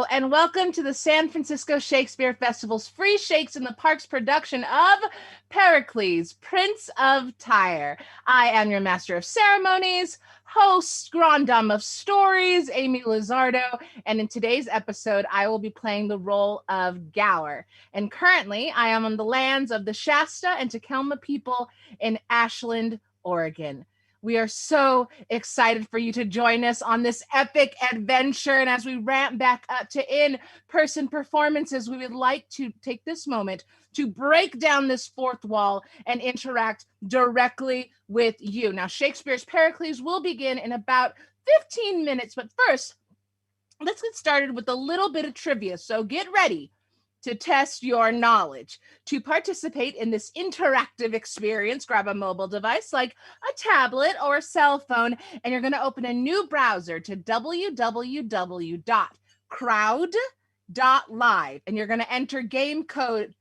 and welcome to the San Francisco Shakespeare Festival's Free Shakes in the Parks production of Pericles, Prince of Tyre. I am your master of ceremonies, host, grand dame of stories, Amy Lizardo, and in today's episode, I will be playing the role of Gower. And currently, I am on the lands of the Shasta and Takelma people in Ashland, Oregon. We are so excited for you to join us on this epic adventure. And as we ramp back up to in-person performances, we would like to take this moment to break down this fourth wall and interact directly with you. Now, Shakespeare's Pericles will begin in about 15 minutes. But first, let's get started with a little bit of trivia. So get ready to test your knowledge. To participate in this interactive experience, grab a mobile device like a tablet or a cell phone, and you're going to open a new browser to www.crowd.live, and you're going to enter game code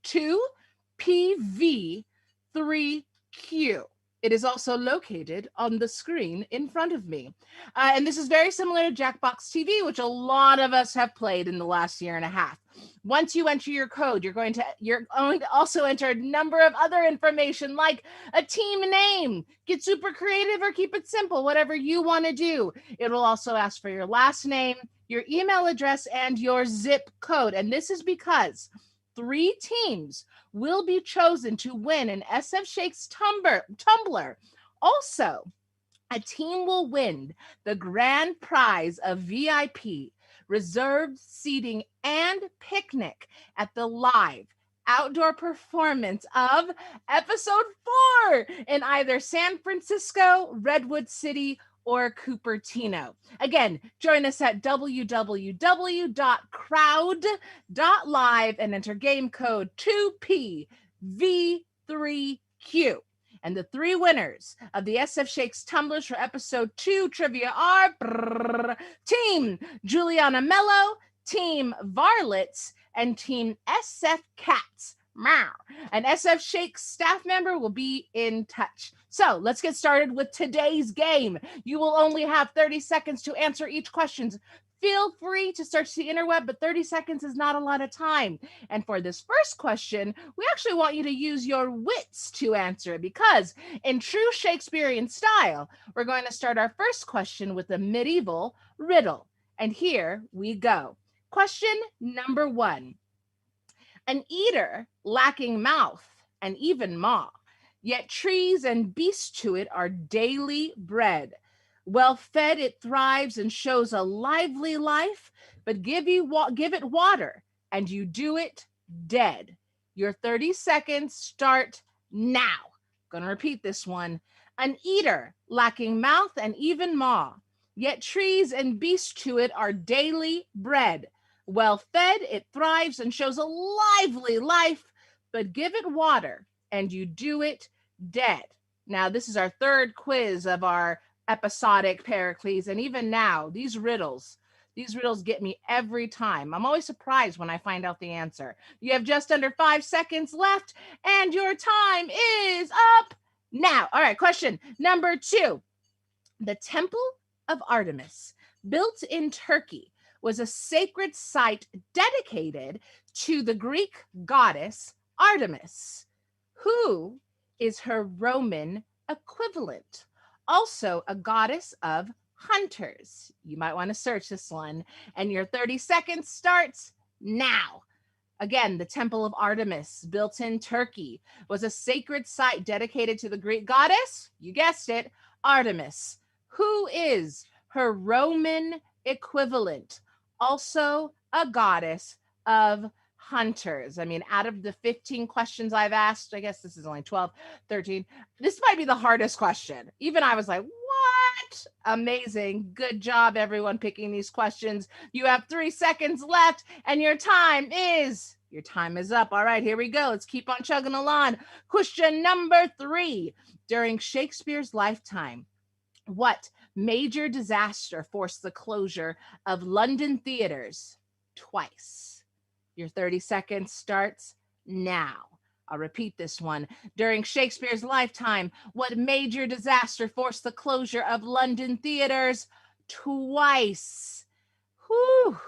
2PV3Q. It is also located on the screen in front of me. And this is very similar to Jackbox TV, which a lot of us have played in the last year and a half. Once you enter your code, you're going to also enter a number of other information like a team name. Get super creative or keep it simple, whatever you want to do. It will also ask for your last name, your email address, and your zip code. And this is because 3 teams will be chosen to win an sfshakes tumbler. Also, a team will win the grand prize of VIP, reserved seating, and picnic at the live outdoor performance of episode 4 in either San Francisco, Redwood City, or Cupertino. Again, join us at www.crowd.live and enter game code 2PV3Q. And the 3 winners of the sfshakes tumblers for episode 2 trivia are Team Juliana Mello, Team Varlets, and Team SF Cats. An sfshakes staff member will be in touch. So let's get started with today's game. You will only have 30 seconds to answer each question. Feel free to search the interweb, but 30 seconds is not a lot of time. And for this first question, we actually want you to use your wits to answer it because in true Shakespearean style, we're going to start our first question with a medieval riddle. And here we go. Question number 1. An eater lacking mouth and even maw, yet trees and beasts to it are daily bread. Well fed, it thrives and shows a lively life, but give it water, and you do it dead. Your 30 seconds start now. Gonna repeat this one. An eater lacking mouth and even maw, yet trees and beasts to it are daily bread. Well fed, it thrives and shows a lively life, but give it water, and you do it dead. Now, this is our third quiz of our episodic Pericles, and even now, these riddles get me every time. I'm always surprised when I find out the answer. You have just under 5 seconds left, and your time is up now. All right, question number 2. The Temple of Artemis, built in Turkey, was a sacred site dedicated to the Greek goddess Artemis. Who is her Roman equivalent? Also a goddess of hunters. You might want to search this one. And your 30 seconds starts now. Again, the Temple of Artemis, built in Turkey, was a sacred site dedicated to the Greek goddess, you guessed it, Artemis. Who is her Roman equivalent? Also a goddess of hunters. I mean, out of the 15 questions I've asked, I guess this is only 12, 13. This might be the hardest question. Even I was like, what? Amazing. Good job, everyone, picking these questions. You have 3 seconds left, and your time is up. All right, here we go. Let's keep on chugging along. Question number 3. During Shakespeare's lifetime, what major disaster forced the closure of London theaters twice? Your 30 seconds starts now. I'll repeat this one. During Shakespeare's lifetime, what major disaster forced the closure of London theaters twice? Whew.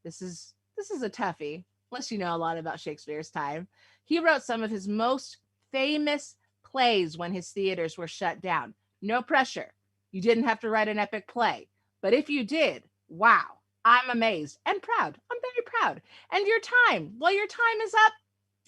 This is This is a toughie, unless you know a lot about Shakespeare's time. He wrote some of his most famous plays when his theaters were shut down. No pressure. You didn't have to write an epic play. But if you did, wow, I'm amazed and proud. I'm very proud. And your time, well, your time is up.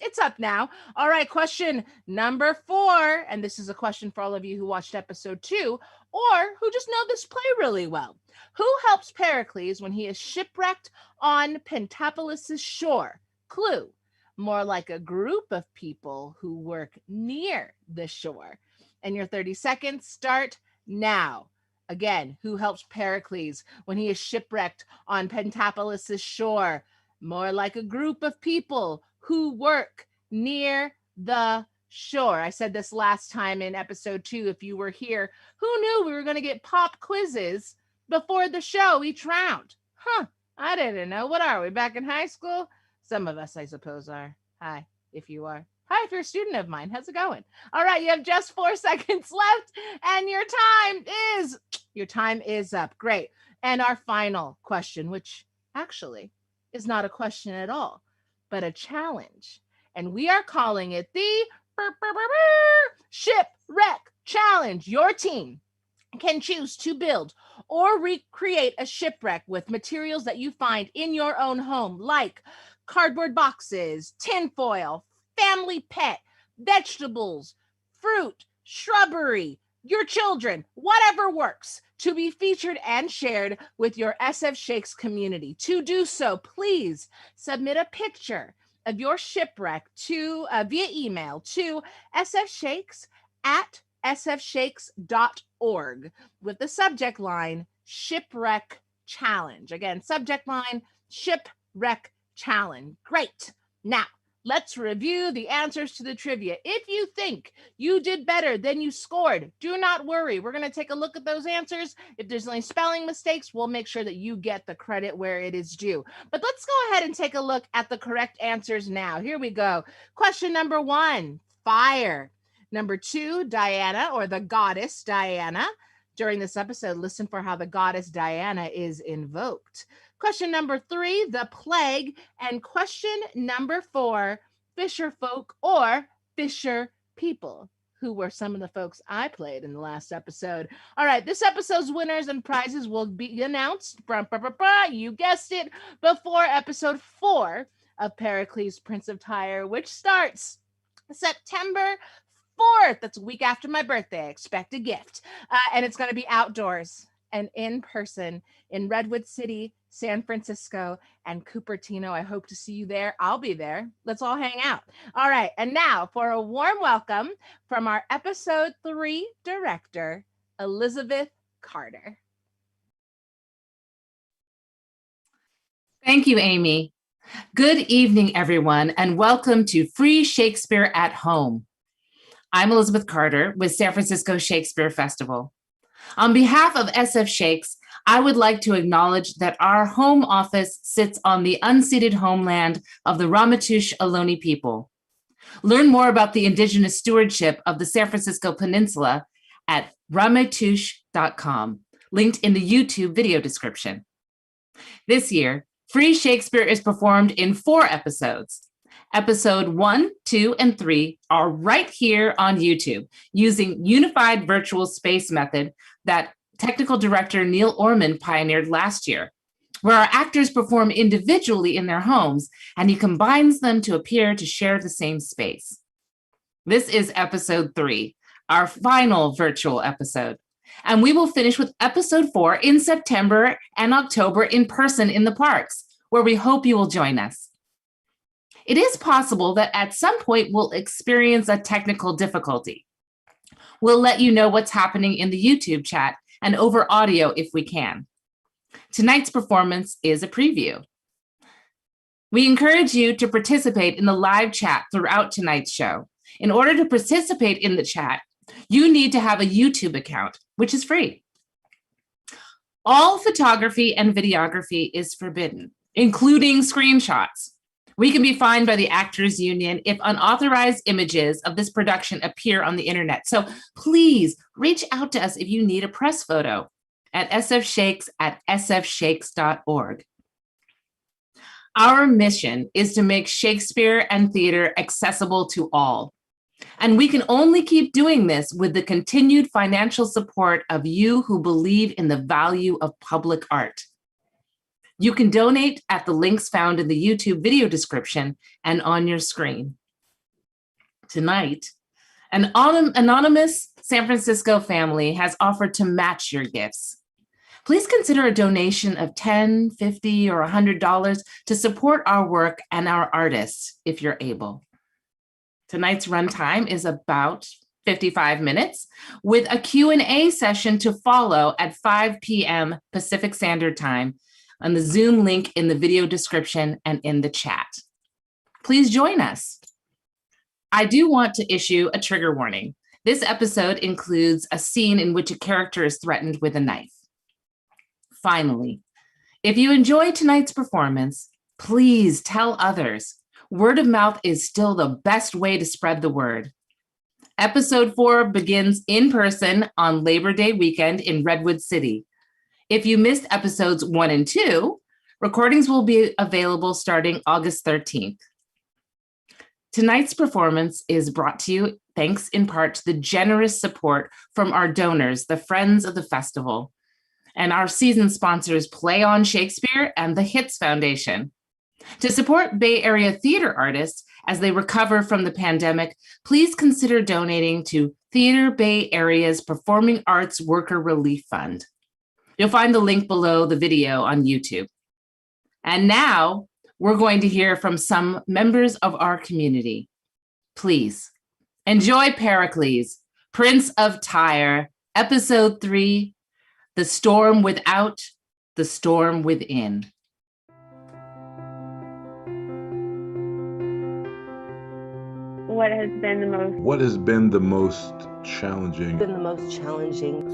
It's up now. All right, question number 4. And this is a question for all of you who watched episode 2 or who just know this play really well. Who helps Pericles when he is shipwrecked on Pentapolis' shore? Clue, more like a group of people who work near the shore. And your 30 seconds start now. Again, who helps Pericles when he is shipwrecked on Pentapolis' shore? More like a group of people who work near the shore. I said this last time in episode 2, if you were here. Who knew we were going to get pop quizzes before the show each round? I didn't know. What are we, back in high school? Some of us, I suppose, are. Hi, if you are. Hi, if you're a student of mine. How's it going? All right, you have just 4 seconds left, and your time is up. Great. And our final question, which actually is not a question at all, but a challenge. And we are calling it the Shipwreck Challenge. Your team can choose to build or recreate a shipwreck with materials that you find in your own home, like cardboard boxes, tinfoil, family pet, vegetables, fruit, shrubbery, your children, whatever works, to be featured and shared with your SF Shakes community. To do so, please submit a picture of your shipwreck to via email to sfshakes@sfshakes.org with the subject line Shipwreck Challenge. Again, subject line Shipwreck Challenge. Great. Now, let's review the answers to the trivia. If you think you did better than you scored, do not worry. We're going to take a look at those answers. If there's any spelling mistakes, we'll make sure that you get the credit where it is due. But let's go ahead and take a look at the correct answers now. Here we go. Question number 1, fire. Number 2, Diana, or the goddess Diana. During this episode, listen for how the goddess Diana is invoked. Question number 3, the plague. And question number 4, fisher folk or fisher people, who were some of the folks I played in the last episode. All right, this episode's winners and prizes will be announced, you guessed it, before episode 4 of Pericles, Prince of Tyre, which starts September 4th. That's a week after my birthday. Expect a gift. And it's going to be outdoors and in person in Redwood City, San Francisco, and Cupertino. I hope to see you there. I'll be there. Let's all hang out. All right. And now for a warm welcome from our episode 3 director, Elizabeth Carter. Thank you, Amy. Good evening, everyone, and welcome to Free Shakespeare at Home. I'm Elizabeth Carter with San Francisco Shakespeare Festival. On behalf of SF Shakes, I would like to acknowledge that our home office sits on the unceded homeland of the Ramaytush Ohlone people. Learn more about the indigenous stewardship of the San Francisco Peninsula at ramaytush.com, linked in the YouTube video description. This year, Free Shakespeare is performed in 4 episodes. Episode 1, 2, and 3 are right here on YouTube using unified virtual space method that technical director Neil Orman pioneered last year, where our actors perform individually in their homes and he combines them to appear to share the same space. This is episode 3, our final virtual episode, and we will finish with episode 4 in September and October in person in the parks, where we hope you will join us. It is possible that at some point we'll experience a technical difficulty. We'll let you know what's happening in the YouTube chat and over audio if we can. Tonight's performance is a preview. We encourage you to participate in the live chat throughout tonight's show. In order to participate in the chat, you need to have a YouTube account, which is free. All photography and videography is forbidden, including screenshots. We can be fined by the Actors Union if unauthorized images of this production appear on the internet. So please reach out to us if you need a press photo at sfshakes@sfshakes.org. Our mission is to make Shakespeare and theater accessible to all. And we can only keep doing this with the continued financial support of you who believe in the value of public art. You can donate at the links found in the YouTube video description and on your screen. Tonight, an anonymous San Francisco family has offered to match your gifts. Please consider a donation of $10, $50, or $100 to support our work and our artists if you're able. Tonight's runtime is about 55 minutes with a Q&A session to follow at 5 p.m. Pacific Standard Time on the Zoom link in the video description and in the chat. Please join us. I do want to issue a trigger warning. This episode includes a scene in which a character is threatened with a knife. Finally, if you enjoyed tonight's performance, please tell others. Word of mouth is still the best way to spread the word. Episode 4 begins in person on Labor Day weekend in Redwood City. If you missed episodes 1 and 2, recordings will be available starting August 13th. Tonight's performance is brought to you thanks in part to the generous support from our donors, the Friends of the Festival, and our season sponsors, Play on Shakespeare and the Hits Foundation. To support Bay Area theater artists as they recover from the pandemic, please consider donating to Theater Bay Area's Performing Arts Worker Relief Fund. You'll find the link below the video on YouTube. And now we're going to hear from some members of our community. Please enjoy Pericles, Prince of Tyre, Episode 3, The Storm Without, the Storm Within. What has been the most challenging?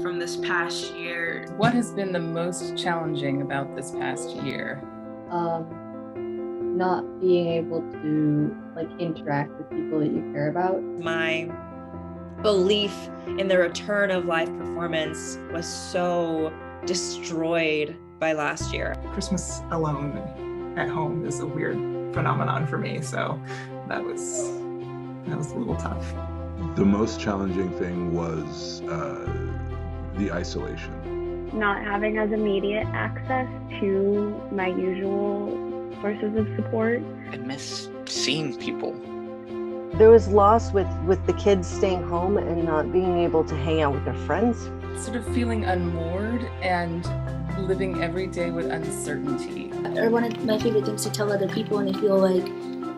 From this past year. What has been the most challenging about this past year? Not being able to interact with people that you care about. My belief in the return of live performance was so destroyed by last year. Christmas alone at home is a weird phenomenon for me, so that was a little tough. The most challenging thing was the isolation. Not having as immediate access to my usual sources of support. I miss seeing people. There was loss with the kids staying home and not being able to hang out with their friends. Sort of feeling unmoored and living every day with uncertainty. Or one of my favorite things to tell other people when they feel like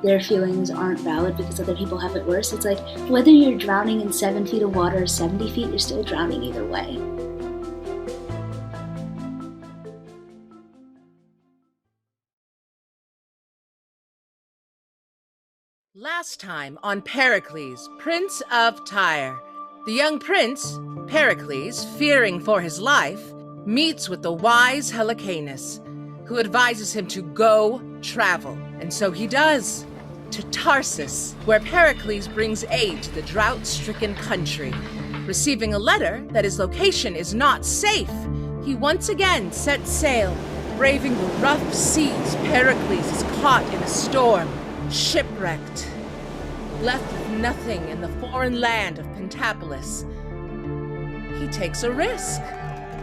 their feelings aren't valid because other people have it worse. It's like, whether you're drowning in 7 feet of water or 70 feet, you're still drowning either way. Last time on Pericles, Prince of Tyre, the young prince, Pericles, fearing for his life, meets with the wise Helicanus, who advises him to go travel. And so he does, to Tarsus, where Pericles brings aid to the drought-stricken country. Receiving a letter that his location is not safe, he once again sets sail. Braving the rough seas, Pericles is caught in a storm, shipwrecked, left with nothing in the foreign land of Pentapolis. He takes a risk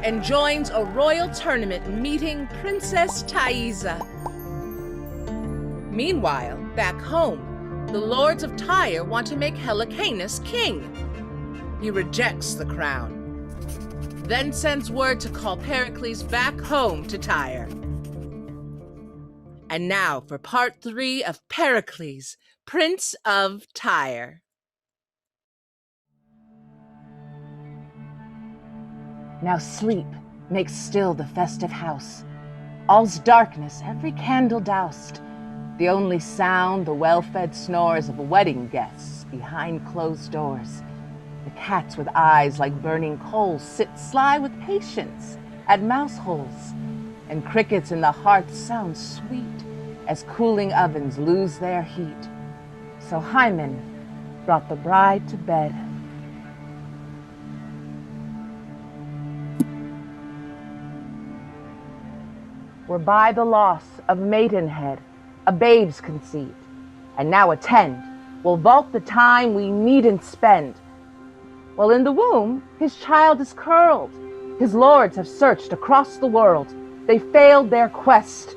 and joins a royal tournament meeting Princess Thaisa. Meanwhile, back home, the lords of Tyre want to make Helicanus king. He rejects the crown, then sends word to call Pericles back home to Tyre. And now for part 3 of Pericles, Prince of Tyre. Now sleep, make still the festive house. All's darkness, every candle doused. The only sound, the well-fed snores of wedding guests behind closed doors. The cats with eyes like burning coals sit sly with patience at mouse holes. And crickets in the hearth sound sweet as cooling ovens lose their heat. So Hymen brought the bride to bed. Were by the loss of maidenhead, a babe's conceived, and now attend, will vault the time we needn't spend. While in the womb, his child is curled. His lords have searched across the world. They failed their quest.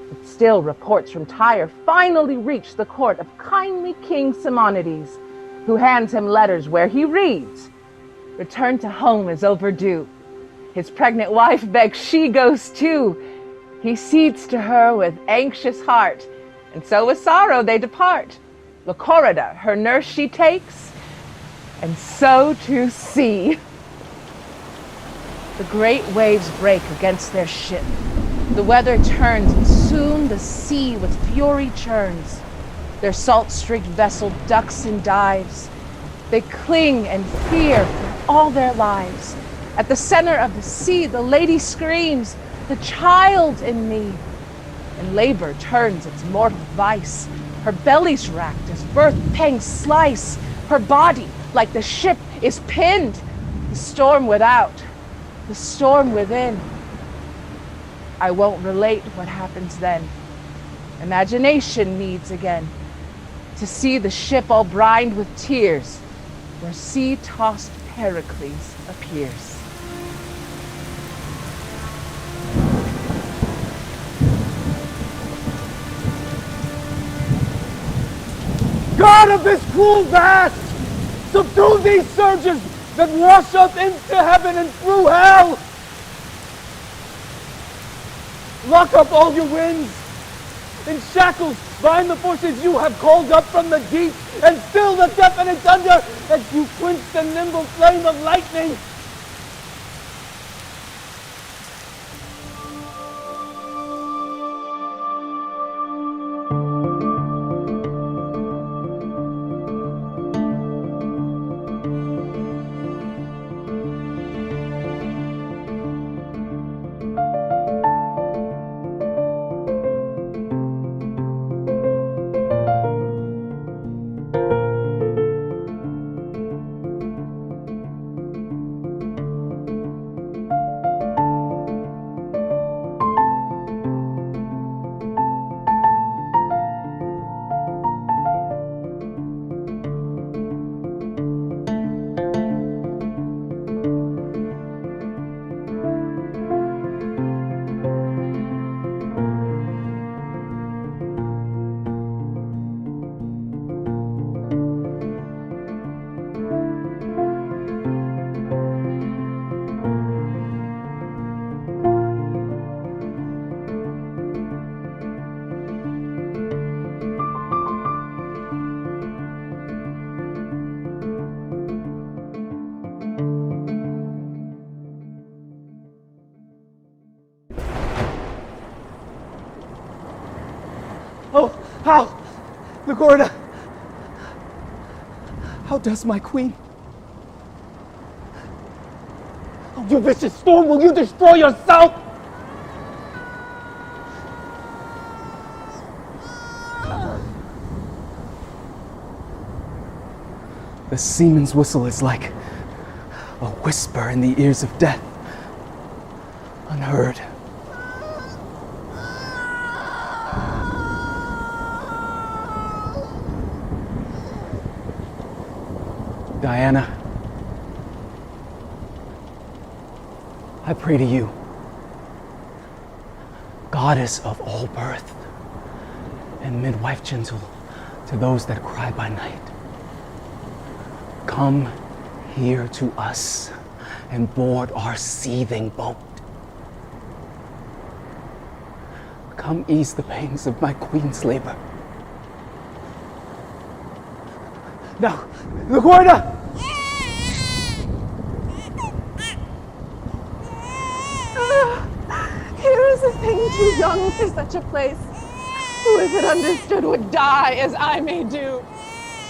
But still reports from Tyre finally reach the court of kindly King Simonides, who hands him letters where he reads, "Return to home is overdue." His pregnant wife begs she goes too. He cedes to her with anxious heart, and so with sorrow they depart. Lycorida, her nurse she takes, and so to sea. The great waves break against their ship. The weather turns, and soon the sea with fury churns. Their salt-streaked vessel ducks and dives. They cling and fear for all their lives. At the center of the sea, the lady screams, "The child in me!" And labor turns its mortal vice. Her belly's racked as birth pangs slice. Her body, like the ship, is pinned. The storm without, the storm within. I won't relate what happens then. Imagination needs again to see the ship all brined with tears, where sea-tossed Pericles appears. God of this cruel vast, subdue these surges that wash up into heaven and through hell. Lock up all your winds. In shackles, bind the forces you have called up from the deep, and still the deafening thunder as you quench the nimble flame of lightning. Oh, how? Lycorida! How does my queen? Oh, you vicious storm, will you destroy yourself? The seaman's whistle is like a whisper in the ears of death, unheard. Diana, I pray to you, goddess of all birth, and midwife gentle to those that cry by night, come here to us and board our seething boat. Come ease the pains of my queen's labor. Now, Lycorida! Here is a thing too young for such a place, who if it understood would die as I may do.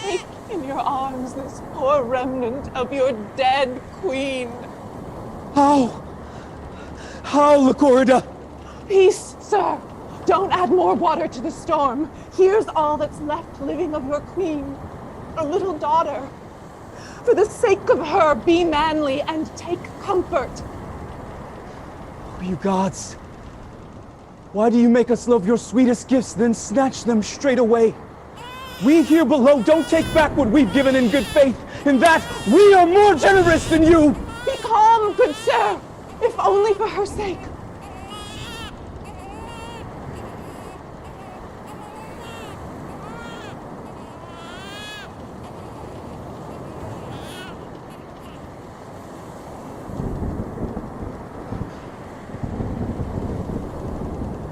Take in your arms this poor remnant of your dead queen. How? How, Lycorida? Peace, sir. Don't add more water to the storm. Here's all that's left living of your queen, a little daughter. For the sake of her, be manly and take comfort. Oh, you gods, Why do you make us love your sweetest gifts, then snatch them straight away? We here below don't take back what we've given in good faith. In that, we are more generous than you. Be calm, good sir, if only for her sake.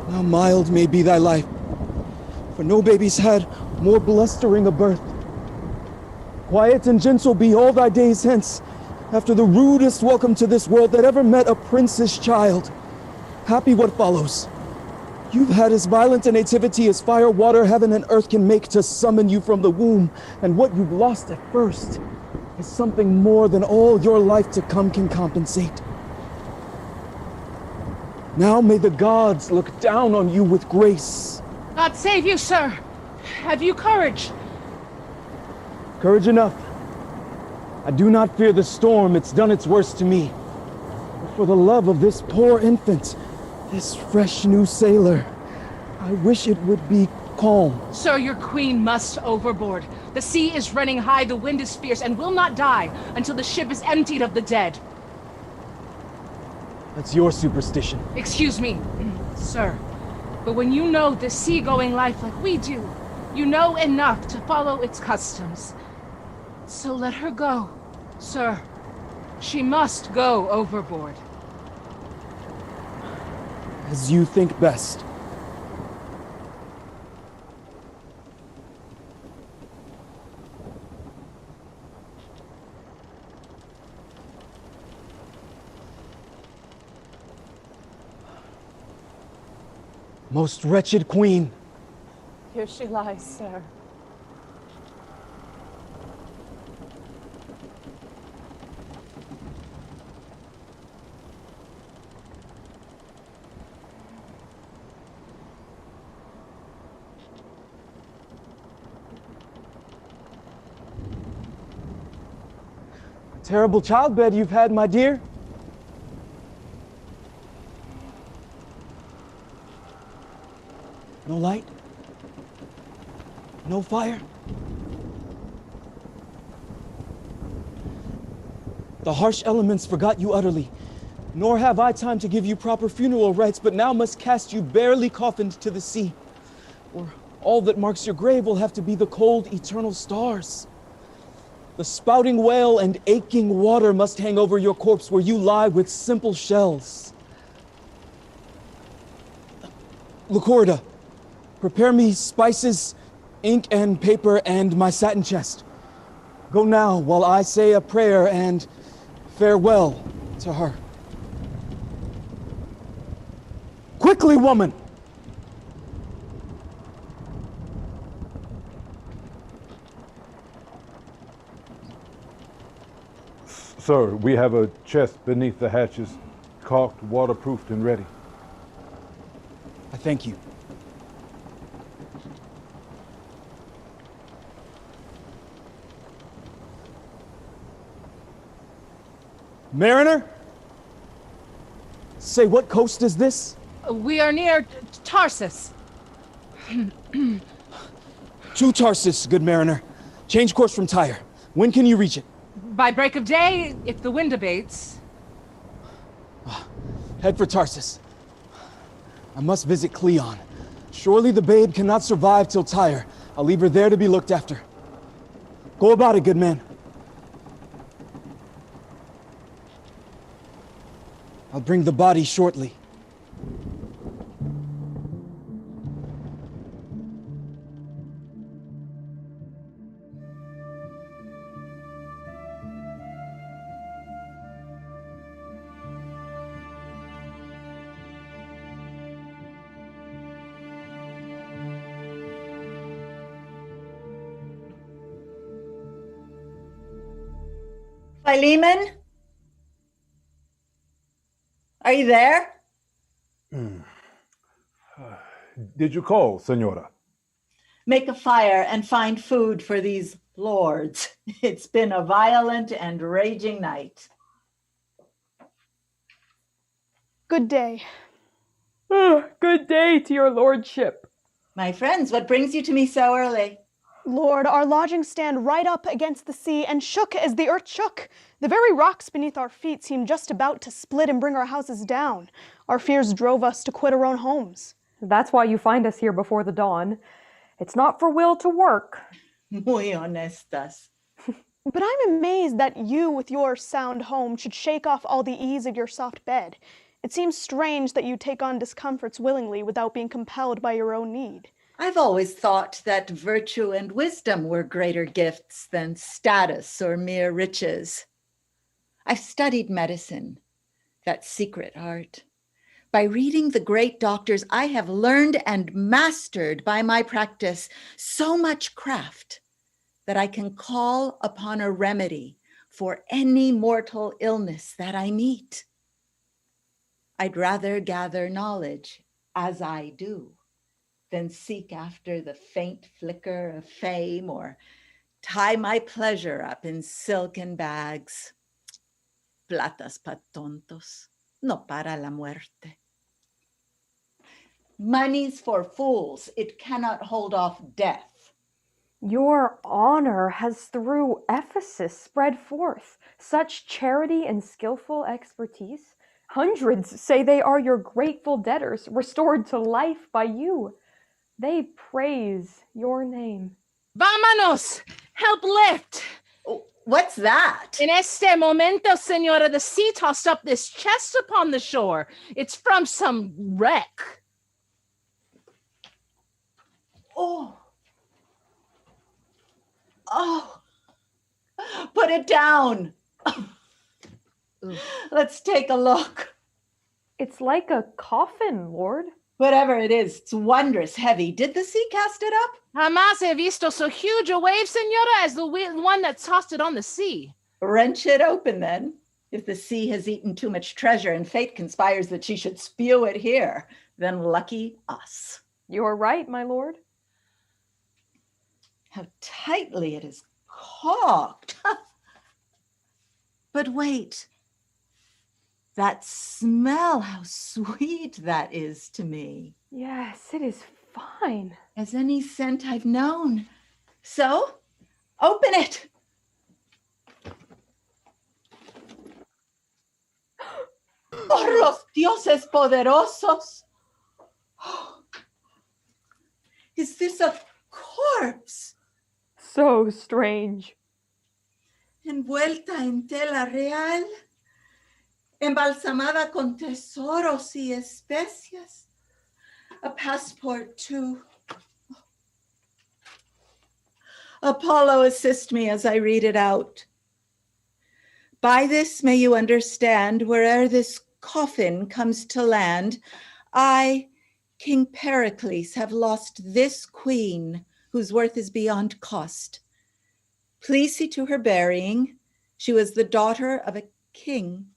Now mild may be thy life, for no baby's had more blustering a birth. Quiet and gentle be all thy days hence, after the rudest welcome to this world that ever met a prince's child. Happy what follows. You've had as violent a nativity as fire, water, heaven, and earth can make to summon you from the womb, and what you've lost at first is something more than all your life to come can compensate. Now may the gods look down on you with grace. God save you, sir. Have you courage? Courage enough. I do not fear the storm, it's done its worst to me. But for the love of this poor infant, this fresh new sailor, I wish it would be calm. Sir, your queen must overboard. The sea is running high, the wind is fierce, and will not die until the ship is emptied of the dead. That's your superstition. Excuse me, sir, but when you know the seagoing life like we do, you know enough to follow its customs. So let her go, sir. She must go overboard. As you think best. Most wretched queen. Here she lies, sir. Terrible childbed you've had, my dear. No light? No fire? The harsh elements forgot you utterly, nor have I time to give you proper funeral rites, but now must cast you barely coffined to the sea. Or all that marks your grave will have to be the cold, eternal stars. The spouting whale and aching water must hang over your corpse where you lie with simple shells. Lycorida, prepare me spices, ink and paper, and my satin chest. Go now while I say a prayer and farewell to her. Quickly, woman! Sir, we have a chest beneath the hatches, caulked, waterproofed, and ready. I thank you. Mariner? Say, what coast is this? We are near Tarsus. To Tarsus, good mariner. Change course from Tyre. When can you reach it? By break of day, if the wind abates. Head for Tarsus. I must visit Cleon. Surely the babe cannot survive till Tyre. I'll leave her there to be looked after. Go about it, good man. I'll bring the body shortly. Philemon? Are you there? Did you call, Senora? Make a fire and find food for these lords. It's been a violent and raging night. Good day. Good day to your lordship. My friends, what brings you to me so early? Lord, our lodgings stand right up against the sea and shook as the earth shook. The very rocks beneath our feet seemed just about to split and bring our houses down. Our fears drove us to quit our own homes. That's why you find us here before the dawn. It's not for will to work. Muy honestas. But I'm amazed that you, with your sound home, should shake off all the ease of your soft bed. It seems strange that you take on discomforts willingly without being compelled by your own need. I've always thought that virtue and wisdom were greater gifts than status or mere riches. I've studied medicine, that secret art. By reading the great doctors, I have learned and mastered by my practice so much craft that I can call upon a remedy for any mortal illness that I meet. I'd rather gather knowledge, as I do, than seek after the faint flicker of fame or tie my pleasure up in silken bags. Platas pa tontos, no para la muerte. Money's for fools. It cannot hold off death. Your honor has through Ephesus spread forth such charity and skillful expertise. Hundreds say they are your grateful debtors, restored to life by you. They praise your name. Vámonos! Help lift! What's that? In este momento, senora, the sea tossed up this chest upon the shore. It's from some wreck. Oh. Put it down. Let's take a look. It's like a coffin, Lord. Whatever it is, it's wondrous heavy. Did the sea cast it up? Jamás he visto so huge a wave, senora, as the one that tossed it on the sea. Wrench it open, then. If the sea has eaten too much treasure and fate conspires that she should spew it here, then lucky us. You're right, my lord. How tightly it is caulked. But wait. That smell, how sweet that is to me. Yes, it is fine. As any scent I've known. So, open it. Por los dioses poderosos. Is this a corpse? So strange. Envuelta en tela real. Embalsamada con tesoros y especias. A passport too. Apollo, assist me as I read it out. By this may you understand, where'er this coffin comes to land, I, King Pericles, have lost this queen, whose worth is beyond cost. Please see to her burying. She was the daughter of a king.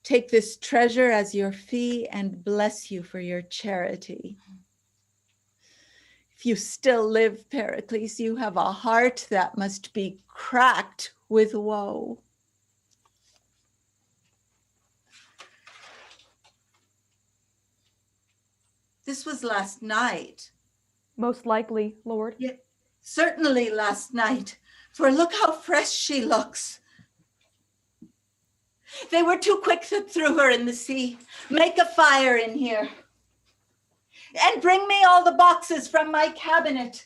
Take this treasure as your fee and bless you for your charity. If you still live, Pericles, you have a heart that must be cracked with woe. This was last night. Most likely, Lord. Yeah, certainly last night, for look how fresh she looks. They were too quick that threw her in the sea. Make a fire in here. And bring me all the boxes from my cabinet.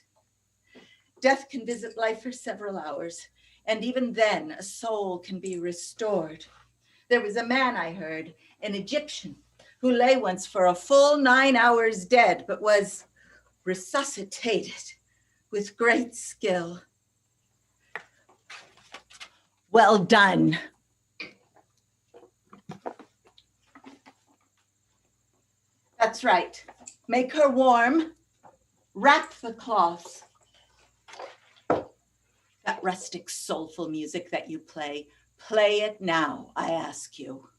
Death can visit life for several hours, and even then a soul can be restored. There was a man I heard, an Egyptian, who lay once for a full 9 hours dead, but was resuscitated with great skill. Well done. That's right. Make her warm. Wrap the cloths. That rustic, soulful music that you play it now, I ask you.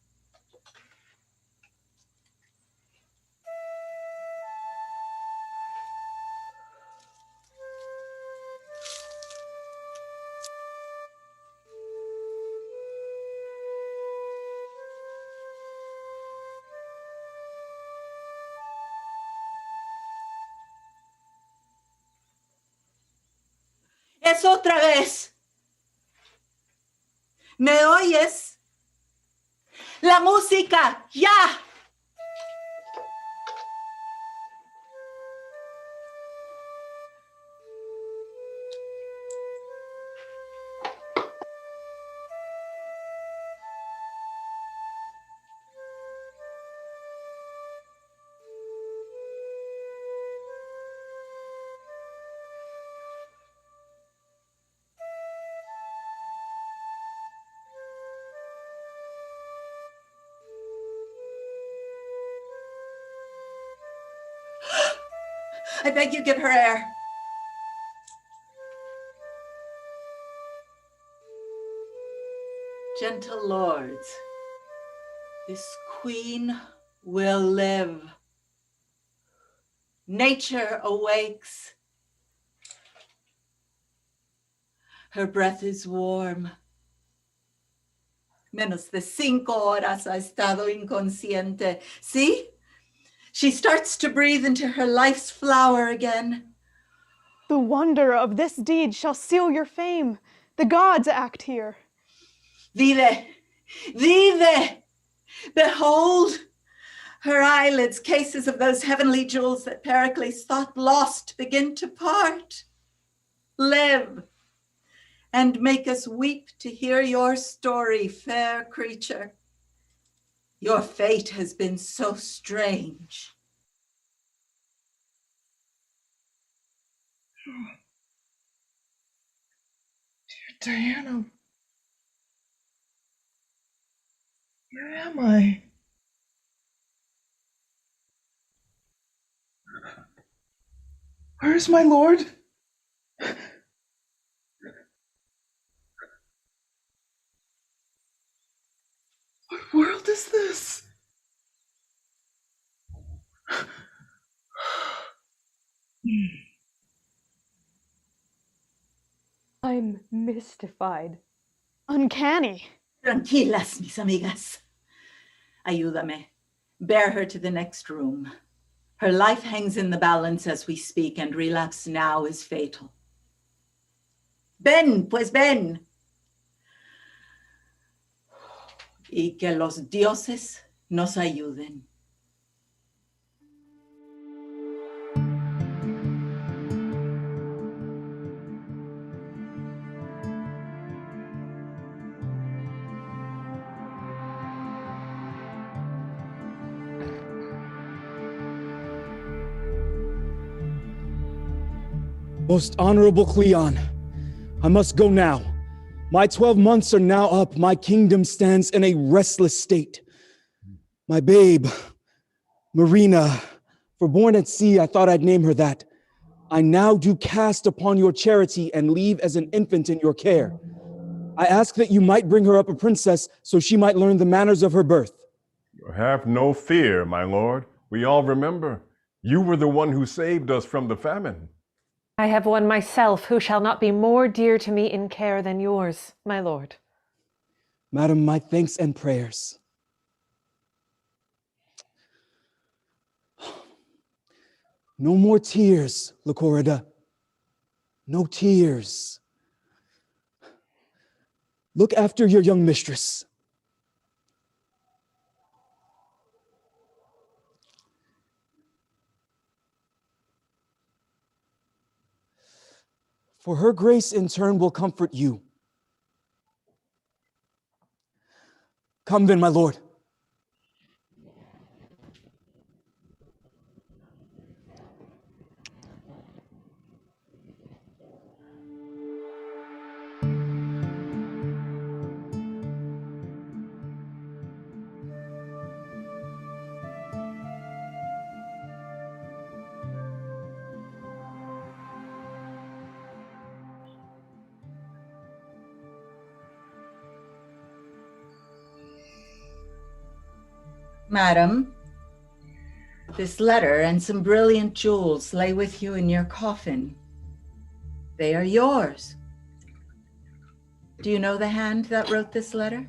Es otra vez. ¿Me oyes? La música, ya. I beg you give her air. Gentle lords, this queen will live. Nature awakes. Her breath is warm. Menos de 5 horas ha estado inconsciente. See? She starts to breathe into her life's flower again. The wonder of this deed shall seal your fame. The gods act here. Vive! Vive! Behold! Her eyelids, cases of those heavenly jewels that Pericles thought lost, begin to part. Live! And make us weep to hear your story, fair creature. Your fate has been so strange. Dear Diana, where am I? Where is my lord? What world is this? I'm mystified. Uncanny. Tranquilas, mis amigas. Ayúdame. Bear her to the next room. Her life hangs in the balance as we speak, and relapse now is fatal. Ven, pues ven. Y que los dioses nos ayuden. Most honorable Cleon, I must go now. My 12 months are now up. My kingdom stands in a restless state. My babe, Marina, for born at sea, I thought I'd name her that. I now do cast upon your charity and leave as an infant in your care. I ask that you might bring her up a princess so she might learn the manners of her birth. Have no fear, my lord. We all remember. You were the one who saved us from the famine. I have one myself who shall not be more dear to me in care than yours, my lord. Madam, my thanks and prayers. No more tears, Lycorida. No tears. Look after your young mistress. For her grace in turn will comfort you. Come then, my lord. Madam, this letter and some brilliant jewels lay with you in your coffin. They are yours. Do you know the hand that wrote this letter?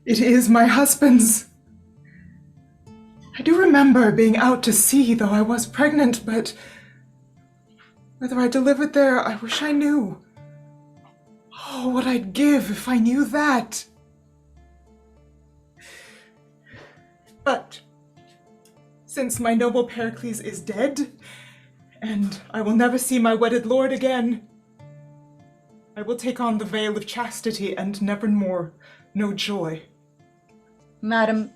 It is my husband's. I do remember being out to sea, though I was pregnant, but Whether I delivered there, I wish I knew. Oh, what I'd give if I knew that. But since my noble Pericles is dead, and I will never see my wedded lord again, I will take on the veil of chastity and nevermore know joy. Madam,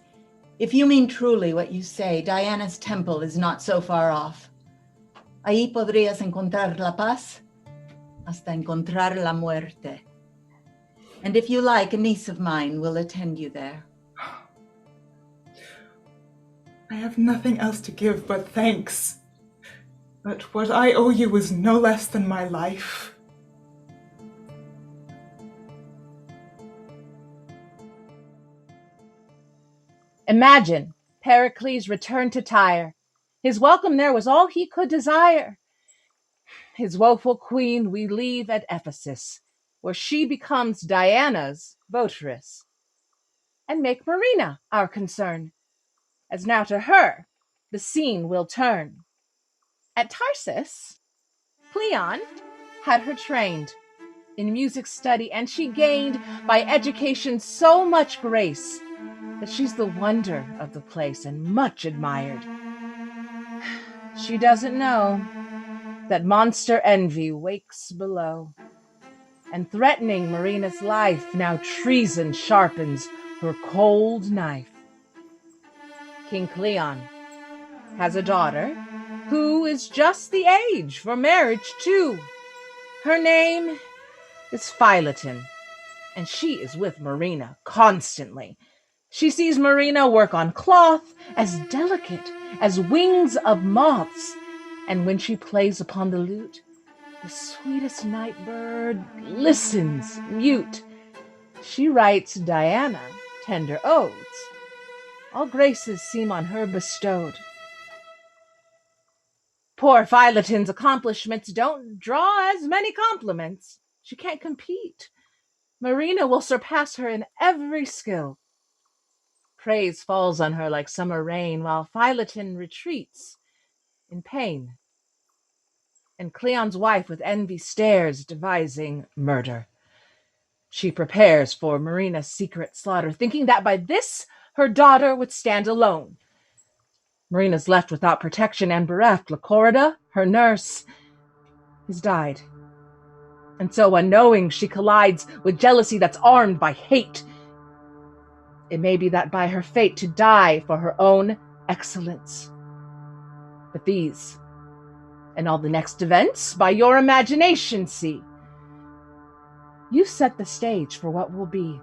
if you mean truly what you say, Diana's temple is not so far off. Ahí podrías encontrar la paz hasta encontrar la muerte. And if you like, a niece of mine will attend you there. I have nothing else to give but thanks. But what I owe you is no less than my life. Imagine Pericles returned to Tyre. His welcome there was all he could desire. His woeful queen we leave at Ephesus, where she becomes Diana's votaress, and make Marina our concern, as now to her the scene will turn. At Tarsus, Cleon had her trained in music study, and she gained by education so much grace that she's the wonder of the place and much admired. She doesn't know that monster envy wakes below, and threatening Marina's life, now treason sharpens her cold knife. King Cleon has a daughter who is just the age for marriage too. Her name is Leontyne, and she is with Marina constantly. She sees Marina work on cloth as delicate as wings of moths, and when she plays upon the lute, the sweetest night bird listens mute. She writes Diana tender odes. All graces seem on her bestowed. Poor Leontyne's accomplishments don't draw as many compliments. She can't compete. Marina will surpass her in every skill. Praise falls on her like summer rain, while Leontyne retreats in pain. And Cleon's wife with envy stares, devising murder. She prepares for Marina's secret slaughter, thinking that by this her daughter would stand alone. Marina's left without protection and bereft. Lycorida, her nurse, has died. And so, unknowing, she collides with jealousy that's armed by hate. It may be that by her fate to die for her own excellence. But these, and all the next events, by your imagination see. You set the stage for what will be.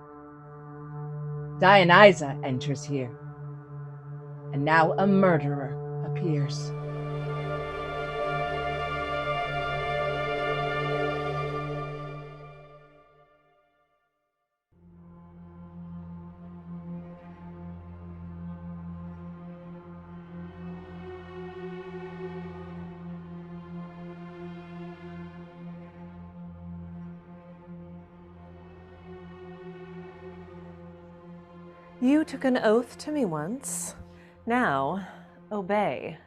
Dionyza enters here, and now a murderer appears. You took an oath to me once. Now, obey.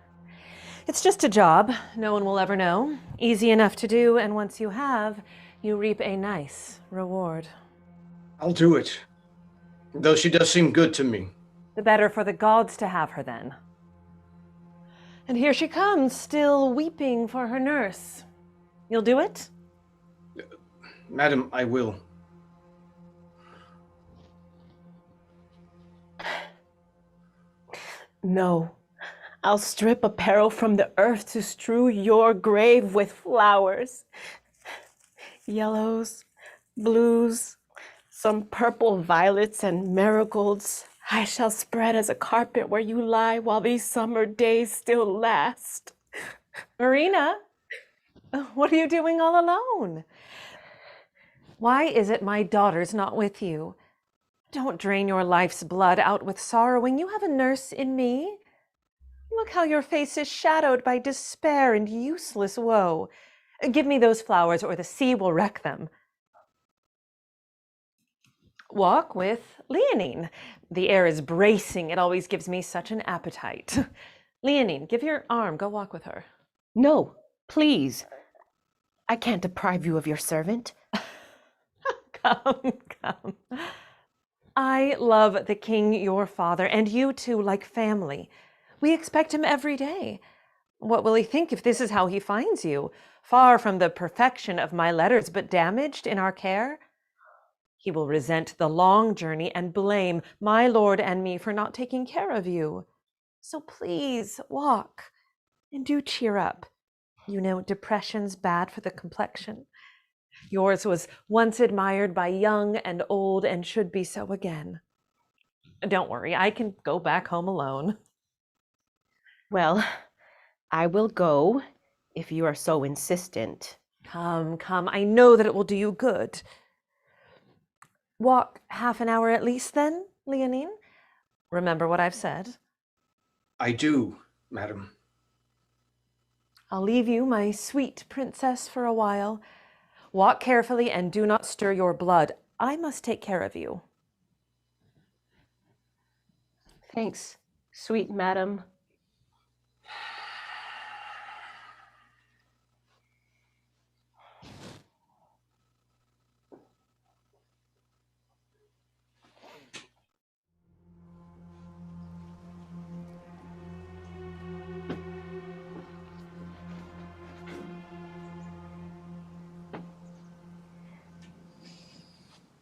It's just a job. No one will ever know. Easy enough to do, and once you have, you reap a nice reward. I'll do it. Though she does seem good to me. The better for the gods to have her, then. And here she comes, still weeping for her nurse. You'll do it? Madam, I will. No. I'll strip apparel from the earth to strew your grave with flowers. Yellows, blues, some purple violets and marigolds. I shall spread as a carpet where you lie while these summer days still last. Marina, what are you doing all alone? Why is it my daughter's not with you? Don't drain your life's blood out with sorrowing. You have a nurse in me. Look how your face is shadowed by despair and useless woe. Give me those flowers or the sea will wreck them. Walk with Leontyne. The air is bracing. It always gives me such an appetite. Leontyne, give your arm. Go walk with her. No, please. I can't deprive you of your servant. Come, come. I love the king, your father, and you two like family. We expect him every day. What will he think if this is how he finds you? Far from the perfection of my letters, but damaged in our care? He will resent the long journey and blame my lord and me for not taking care of you. So please walk and do cheer up. You know, depression's bad for the complexion. Yours was once admired by young and old and should be so again. Don't worry, I can go back home alone. Well, I will go if you are so insistent. Come, come, I know that it will do you good. Walk half an hour at least then, Leontyne? Remember what I've said? I do, madam. I'll leave you, my sweet princess, for a while. Walk carefully and do not stir your blood. I must take care of you. Thanks, sweet madam.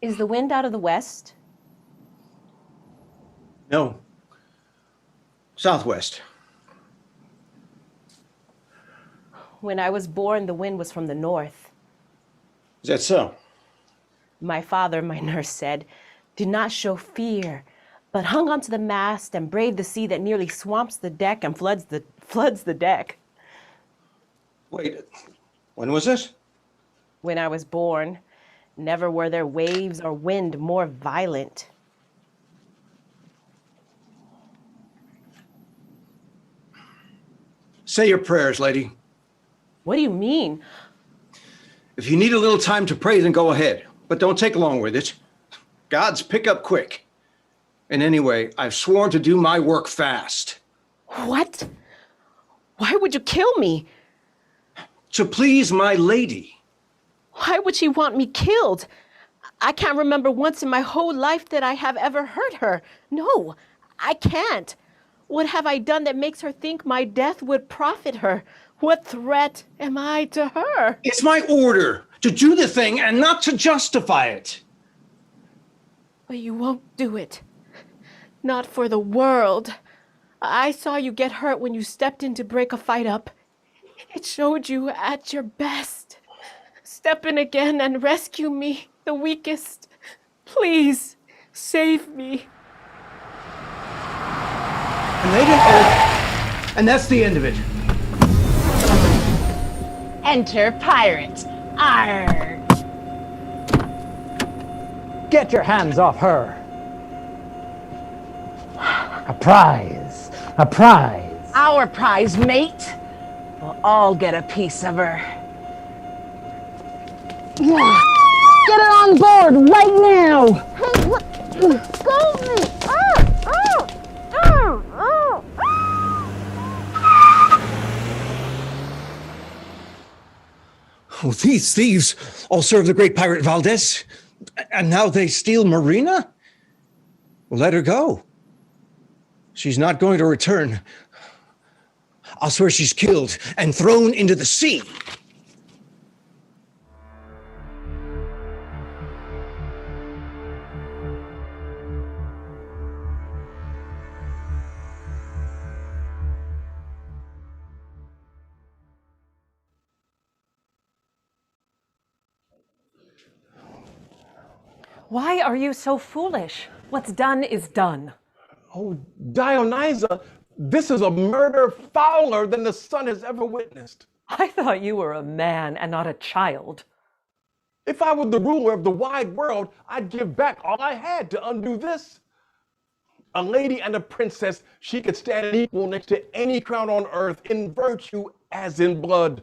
Is the wind out of the west? No. Southwest. When I was born, the wind was from the north. Is that so? My father, my nurse said, did not show fear, but hung onto the mast and braved the sea that nearly swamps the deck and floods the deck. Wait, when was this? When I was born. Never were there waves or wind more violent. Say your prayers, lady. What do you mean? If you need a little time to pray, then go ahead. But don't take long with it. God's pick up quick. And anyway, I've sworn to do my work fast. What? Why would you kill me? To please my lady. Why would she want me killed? I can't remember once in my whole life that I have ever hurt her. No, I can't. What have I done that makes her think my death would profit her? What threat am I to her? It's my order to do the thing and not to justify it. But you won't do it. Not for the world. I saw you get hurt when you stepped in to break a fight up. It showed you at your best. Step in again and rescue me, the weakest. Please, save me. And they didn't and that's the end of it. Enter pirate. Arr! Get your hands off her. A prize. A prize. Our prize, mate. We'll all get a piece of her. Yeah. Get her on board right now! Hey, what? Scold me! Oh, these thieves all serve the great pirate Valdez, and now they steal Marina? Well, let her go. She's not going to return. I'll swear she's killed and thrown into the sea. Why are you so foolish? What's done is done. Oh, Dionyza, this is a murder fouler than the sun has ever witnessed. I thought you were a man and not a child. If I were the ruler of the wide world, I'd give back all I had to undo this. A lady and a princess, she could stand equal next to any crown on earth in virtue as in blood.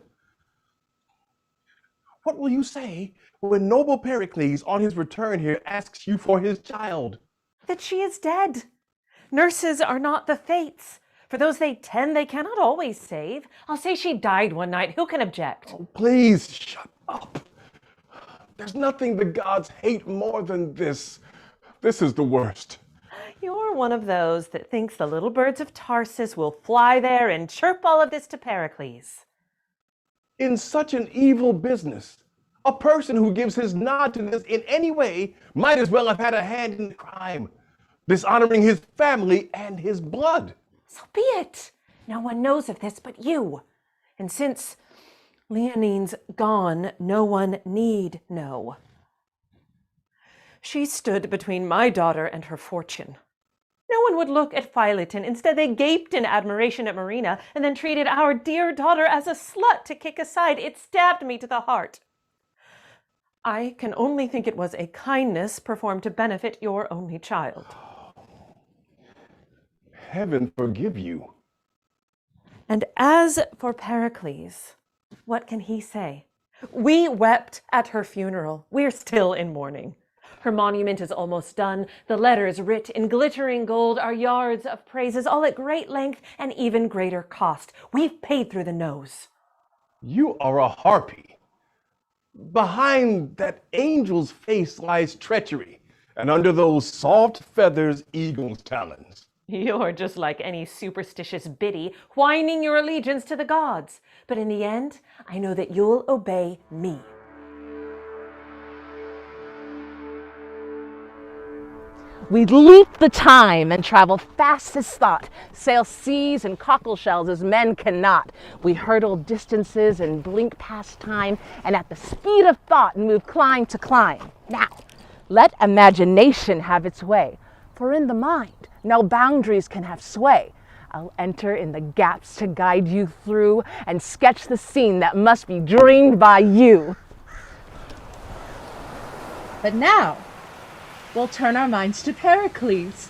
What will you say when noble Pericles on his return here asks you for his child? That she is dead. Nurses are not the fates. For those they tend, they cannot always save. I'll say she died one night. Who can object? Oh, please, shut up. There's nothing the gods hate more than this. This is the worst. You're one of those that thinks the little birds of Tarsus will fly there and chirp all of this to Pericles. In such an evil business, a person who gives his nod to this in any way might as well have had a hand in the crime, dishonoring his family and his blood. So be it. No one knows of this but you. And since Leontyne's gone, no one need know. She stood between my daughter and her fortune. No one would look at Philoten. Instead, they gaped in admiration at Marina and then treated our dear daughter as a slut to kick aside. It stabbed me to the heart. I can only think it was a kindness performed to benefit your only child. Heaven forgive you. And as for Pericles, what can he say? We wept at her funeral. We're still in mourning. Her monument is almost done. The letters writ in glittering gold are yards of praises, all at great length and even greater cost. We've paid through the nose. You are a harpy. Behind that angel's face lies treachery, and under those soft feathers, eagle's talons. You're just like any superstitious biddy, whining your allegiance to the gods. But in the end, I know that you'll obey me. We'd leap the time and travel fast as thought, sail seas and cockle shells as men cannot. We hurdle distances and blink past time, and at the speed of thought move climb to climb. Now, let imagination have its way, for in the mind, no boundaries can have sway. I'll enter in the gaps to guide you through and sketch the scene that must be dreamed by you. But now, we'll turn our minds to Pericles,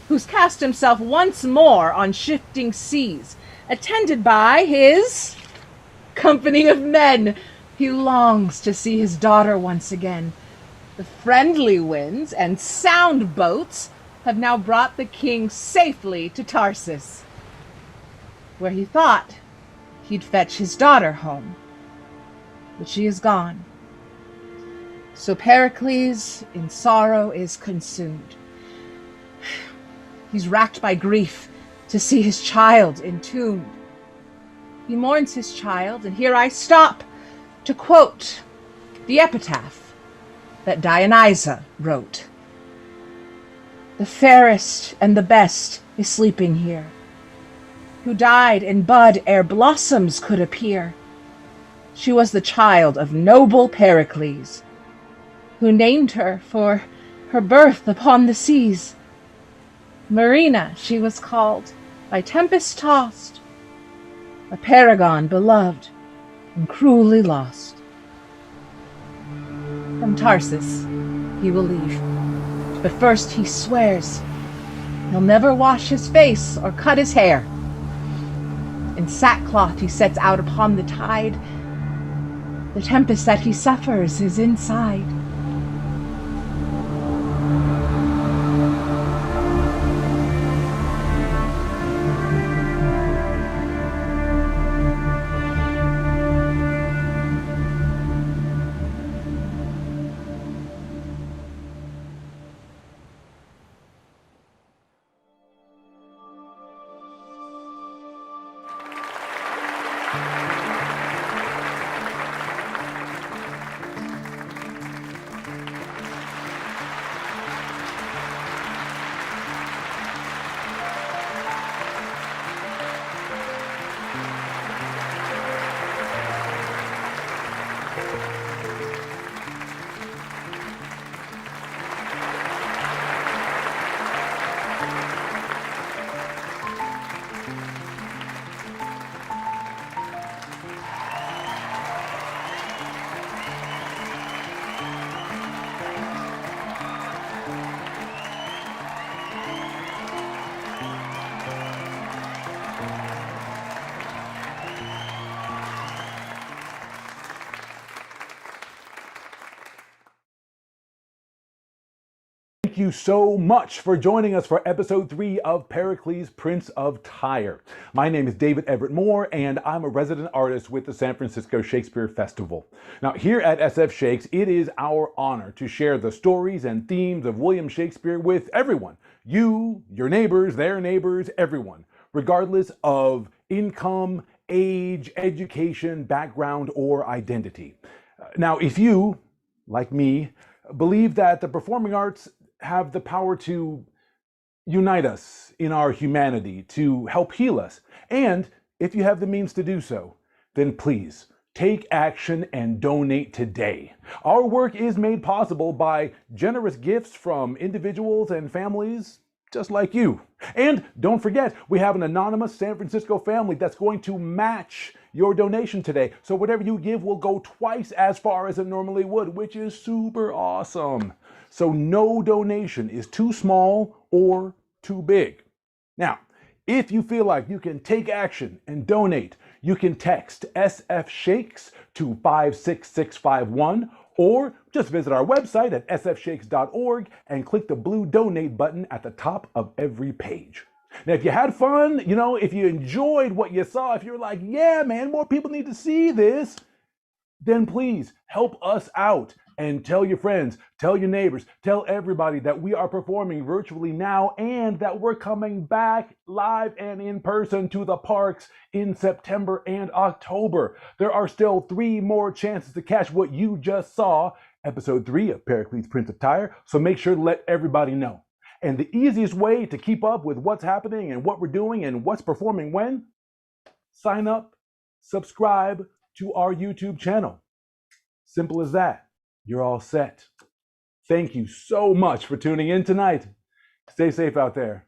who's cast himself once more on shifting seas, attended by his company of men. He longs to see his daughter once again. The friendly winds and sound boats have now brought the king safely to Tarsus, where he thought he'd fetch his daughter home. But she is gone. So Pericles in sorrow is consumed. He's racked by grief to see his child entombed. He mourns his child, and here I stop to quote the epitaph that Dionyza wrote. The fairest and the best is sleeping here, who died in bud ere blossoms could appear. She was the child of noble Pericles, who named her for her birth upon the seas. Marina she was called, by tempest tossed, a paragon beloved and cruelly lost. From Tarsus he will leave, but first he swears he'll never wash his face or cut his hair. In sackcloth he sets out upon the tide. The tempest that he suffers is inside. Thank you so much for joining us for episode 3 of Pericles, Prince of Tyre. My name is David Everett Moore, and I'm a resident artist with the San Francisco Shakespeare Festival. Now, here at SF Shakes, it is our honor to share the stories and themes of William Shakespeare with everyone. You, your neighbors, their neighbors, everyone, regardless of income, age, education, background, or identity. Now, if you, like me, believe that the performing arts have the power to unite us in our humanity, to help heal us, and if you have the means to do so, then please take action and donate today. Our work is made possible by generous gifts from individuals and families just like you. And don't forget, we have an anonymous San Francisco family that's going to match your donation today. So whatever you give will go twice as far as it normally would, which is super awesome. So no donation is too small or too big. Now, if you feel like you can take action and donate, you can text sfshakes to 56651, or just visit our website at sfshakes.org and click the blue donate button at the top of every page. Now, if you had fun, if you enjoyed what you saw, if you're like, yeah, man, more people need to see this, then please help us out and tell your friends, tell your neighbors, tell everybody that we are performing virtually now and that we're coming back live and in person to the parks in September and October. There are still 3 more chances to catch what you just saw, episode 3 of Pericles, Prince of Tyre, so make sure to let everybody know. And the easiest way to keep up with what's happening and what we're doing and what's performing when, sign up, subscribe to our YouTube channel. Simple as that. You're all set. Thank you so much for tuning in tonight. Stay safe out there.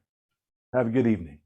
Have a good evening.